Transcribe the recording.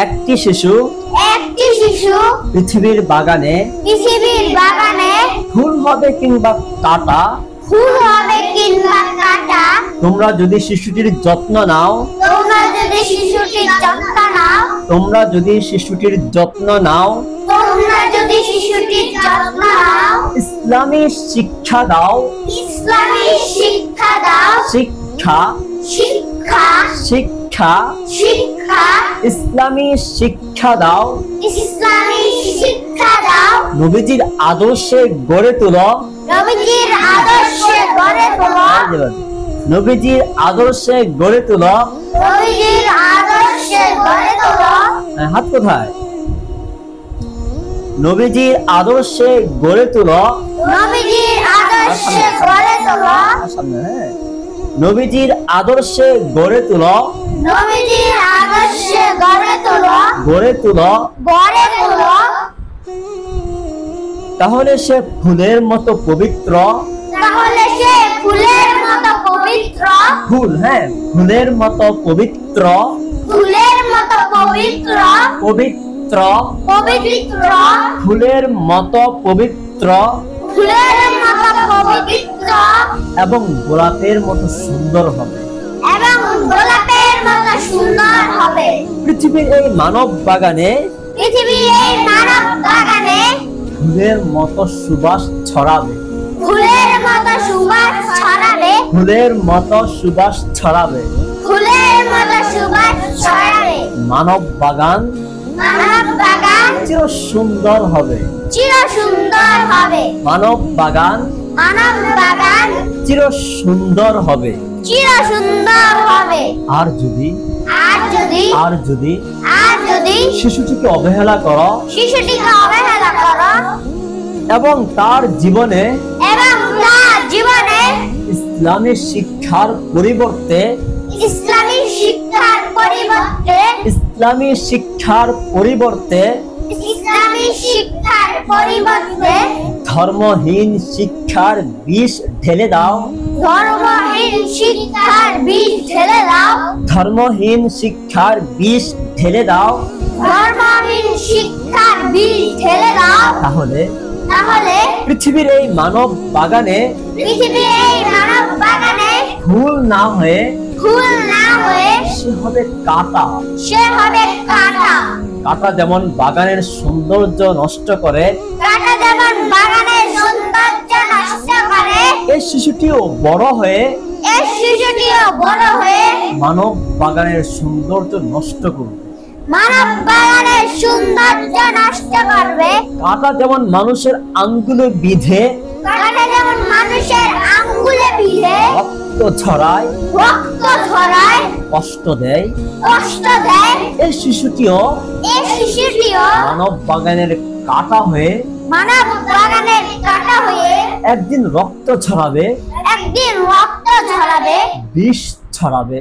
একটি শিশু পৃথিবীর বাগানে ফুল হবে কিংবা কাঁটা, তোমরা যদি শিশুটির যত্ন নাও, ইসলামী শিক্ষা দাও, ইসলামী শিক্ষা দাও, নবীজির আদর্শে গড়ে তোলো, নবীজির আদর্শে গড়ে তোলো। হাত কোথায়? নবীজির আদর্শে গড়ে তোলো, নবীজির আদর্শে গড়ে তোলো, গড়ে তোলো। তাহলে সে ফুলের মতো পবিত্র, ফুল, হ্যাঁ, ফুলের মতো পবিত্র, পবিত্র, ফুলের মতো পবিত্র, এবং গোলাপের মতো সুন্দর হবে। পৃথিবীর এই মানব বাগানে ফুলের মতো সুবাস ছড়াবে, ফুলের মতো সুবাস ছড়াবে। মানব বাগান চির সুন্দর হবে, মানব বাগান চির সুন্দর হবে। আর যদি শিশুটিকে অবহেলা করো এবং তার জীবনে ইসলামী শিক্ষার পরিবর্তে ধর্মহীন শিক্ষার বিষ ঢেলে দাও, ধর্মহীন শিক্ষার বিষ ঢেলে দাও। তাহলে পৃথিবীর এই মানব বাগানে ফুল না হয়ে সে হবে কাঁটা। কাঁটা যেমন বাগানের সৌন্দর্য নষ্ট করে, এই শিশুটিও বড় হয়ে মানব বাগানের সৌন্দর্য নষ্ট করবে। কাঁটা যেমন মানুষের আঙ্গুলে বিঁধে রক্ত ছড়ায়, কষ্ট দেয়, এই শিশুটিও মানব বাগানের কাঁটা হয়ে একদিন রক্ত ছড়াবে, বিষ ছড়াবে।